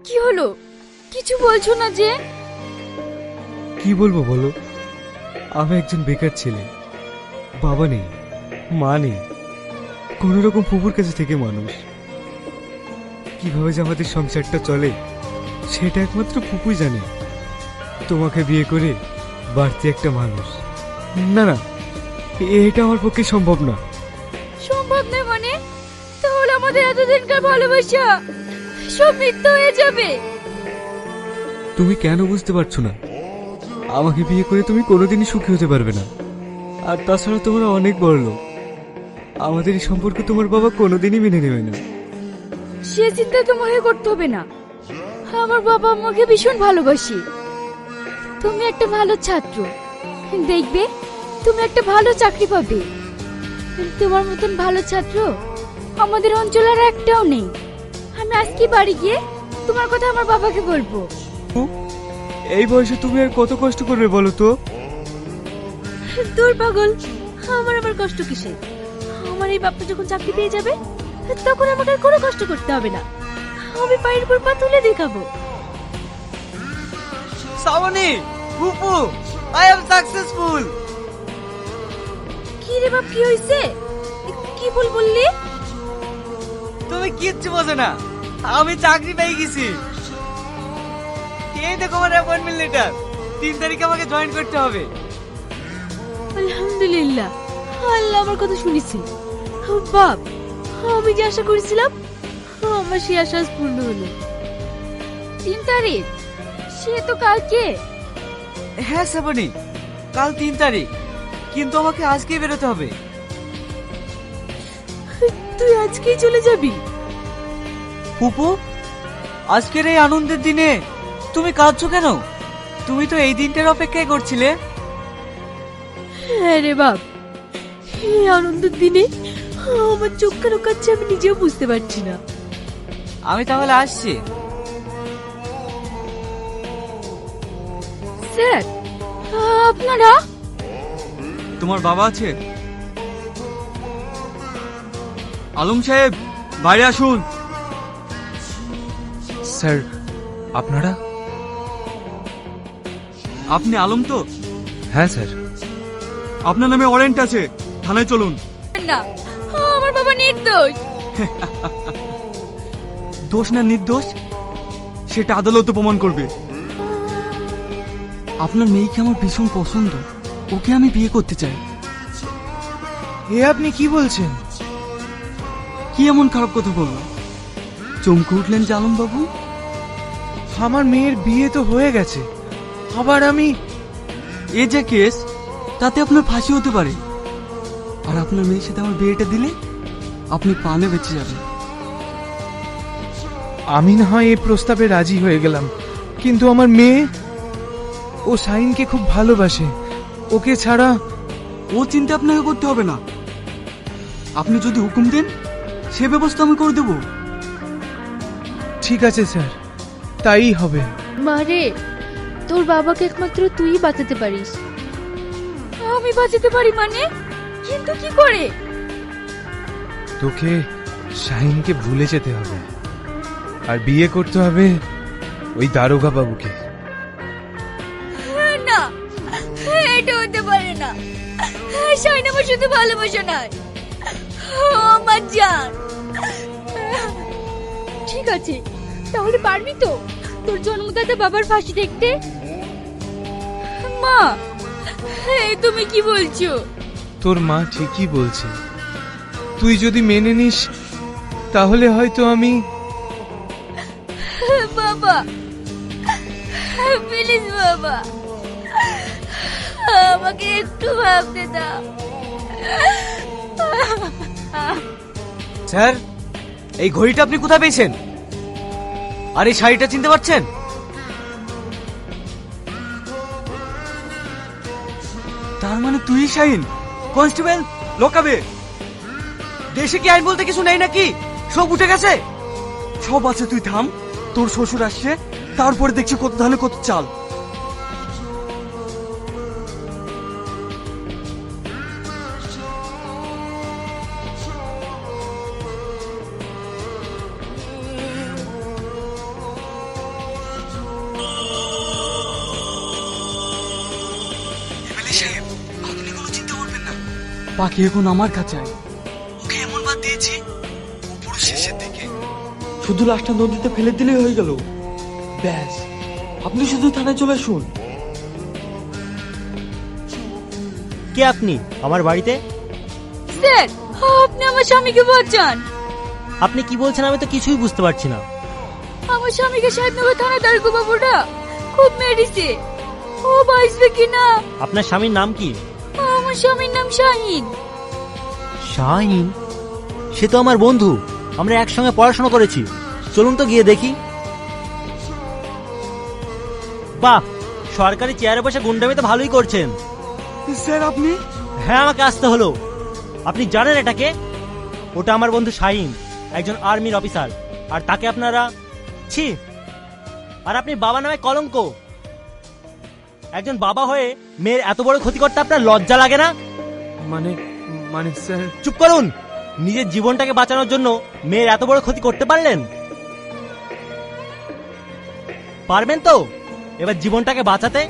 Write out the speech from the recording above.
কি হলো? কিছু বলছো না যে? কি বলবো বলো, আমি একজন বেকার ছেলে, বাবা নেই, মা নেই, কোন রকম ফুপুর কাছে থেকে মানুষ। কিভাবে যে আমাদের সংসারটা চলে সেটা একমাত্র ফুপুই জানে। তোমাকে বিয়ে করে বাড়তি একটা মানুষ, না না, এটা আমার পক্ষে সম্ভব না। সম্ভব নয় মানে? তাহলে আমাদের এতদিনকার ভালোবাসা সব মিথ্যা হয়ে যাবে। তুমি কেন বুঝতে পারছো না? আমাকে বিয়ে করে তুমি কোনোদিনই সুখী হতে পারবে না। আর তাছাড়া তোমরা অনেক বড় লোক, আমাদের এই সম্পর্ক তোমার বাবা কোনোদিনই মেনে নেবে না। সে চিন্তা তোমাকে করতে হবে না। আমার বাবা আমাকে ভীষণ ভালোবাসে। তুমি একটা ভালো ছাত্র, দেখবে তুমি একটা ভালো চাকরি পাবে। তোমার মতন ভালো ছাত্র আমাদের অঞ্চলে আর একটাও নেই। আমি আজকে বাড়ি গিয়ে তোমার কথা আমার বাবাকে বলবো। এই বয়সে তুমি আর কত কষ্ট করবে বলো তো? দূর পাগল, আমার আবার কষ্ট কিসে? আমার এই বাপটা যখন চাকরি পেয়ে যাবে তখন আমাকে আর কোনো কষ্ট করতে হবে না। আমি পায়ের উপর পা তুলে দেখাবো। শ্রাবণী, ফুপু, আই এম সাকসেসফুল। কি রে বাপ, কি হইছে? কি ভুল বললি? তুমি কিচ্ছু বোঝো না, আমি চাকরি পেয়ে গেছি। এই দেখো আমার অ্যাপয়েন্টমেন্ট লেটার, 3 তারিখে আমাকে জয়েন করতে হবে। আলহামদুলিল্লাহ, আল্লাহ আমার কথা শুনেছি। বাপ, আমি যে আশা করেছিলাম আমার সেই আশা আজ পূর্ণ হলো। 3 তারিখ? সে তো কালকে। হ্যাঁ শ্রাবণী, কাল 3 তারিখ, কিন্তু আমাকে আজকেই বেরোতে হবে। তুই আজকেই চলে যাবি? ফুপু, আজকের এই আনন্দের দিনে তুমি কাঁদছো কেন? তুমি তো এই দিনটার অপেক্ষাই করছিলে। হ্যাঁ রে বাপ, এই আনন্দের দিনে আমার চোখ কেন কাচ্ছে আমি নিজেও বুঝতে পারছি না। আমি তাহলে আসছি। স্যার, আপনারা? তোমার বাবা আছে? আলম সাহেব, বাইরে আসুন। স্যার, আপনারা? আপনি আলম তো? হ্যাঁ স্যার। আপনার নামে ওয়ারেন্ট আছে, থানায় চলুন। না, আমার বাবা নির্দোষ। দোষ না নির্দোষ সেটা আদালতে প্রমাণ করবে। আপনার মেয়েকে আমার ভীষণ পছন্দ, ওকে আমি বিয়ে করতে চাই। এ আপনি কি বলছেন? কি এমন খারাপ কথা বললাম? চমকে উঠলেন যে আলম বাবু? আমার মেয়ের বিয়ে তো হয়ে গেছে, আবার আমি? এ যে কেস, তাতে আপনার ফাঁসি হতে পারে। আর আপনার মেয়ের সাথে আমার বিয়েটা দিলে আপনি প্রাণে বেঁচে যাবেন। আমি না হয় এই প্রস্তাবে রাজি হয়ে গেলাম, কিন্তু আমার মেয়ে, ও শাহিনকে খুব ভালোবাসে, ওকে ছাড়া। ও চিন্তা আপনাকে করতে হবে না। আপনি যদি হুকুম দেন সে ব্যবস্থা আমি করে দেব। ঠিক আছে স্যার, তাই হবে। মারে, তোর বাবাকে একমাত্র তুই বাঁচাতে পারিস। আমি বাঁচাতে পারি মানে? কিন্তু কি করে? তোকে শাহিনকে ভুলে যেতে হবে, আর বিয়ে করতে হবে ওই দারোগা বাবুকে। না, এটা হতে পারে না। শাইন আমার শুধু ভালোবাসা নয়, আমার জান। ঠিক আছে, তাহলে পারবি তো তোর জন্মদাতা বাবার ফাঁসি দেখতে? মা, তুমি কি বলছো? তোর মা ঠিকই বলছে, তুই যদি মেনে নিস তাহলে হয়তো আমি। বাবা, প্লিজ বাবা, আমাকে একটু ভাবতে দাও। স্যার, এই ঘড়িটা আপনি কোথায় পেয়েছেন? আর এই শাড়িটা চিনতে পারছেন? তার মানে তুই শাহিন? কনস্টেবল, লোকাবে। দেশে কি আইন বলতে কিছু নেই নাকি? সব উঠে গেছে। সব আছে, তুই থাম। তোর শ্বশুর আসছে, তারপরে দেখছি কত ধানে কত চাল। পাখি এখন আমার কাছে। ওকে এমন বাদ দিয়েছি ও পুরো শেষের দিকে। শুধু লাশটা নদীতে ফেলে দিলেই হয়ে গেল। ব্যাস, আপনি শুধু থানায় চলে আসুন। কে আপনি আমার বাড়িতে? স্যার, আপনি আমার স্বামীকে বাঁচান। আপনি কি বলছেন আমি তো কিছুই বুঝতে পারছি না। আমার স্বামীকে সাহেবনগর থানা দারগো বাবুরা খুব মেরেছে। ও বাঁচবে কিনা? আপনার স্বামীর নাম কি? আমার স্বামীর নাম শাহিন। শাহিন? সে তো আমার বন্ধু, আমরা একসঙ্গে পড়াশোনা করেছি। চলুন তো গিয়ে দেখি। বাহ, সরকারি চেয়ারে বসে গুন্ডামি তো ভালোই করছেন। স্যার আপনি? হ্যাঁ, আমাকে আসতে হলো। আপনি জানেন এটাকে? ওটা আমার বন্ধু শাহিন, একজন আর্মির অফিসার। আর তাকে আপনারা ছি। আর আপনি বাবা নামে কলঙ্ক। একজন বাবা হয়ে মেয়ের এত বড় ক্ষতি করতে আপনার লজ্জা লাগে না? মানে মানে স্যার, চুপ করুন। নিজের জীবনটাকে বাঁচানোর জন্য মেয়ের এত বড় ক্ষতি করতে পারলেন? পারবেন তো এবার জীবনটাকে বাঁচাতে?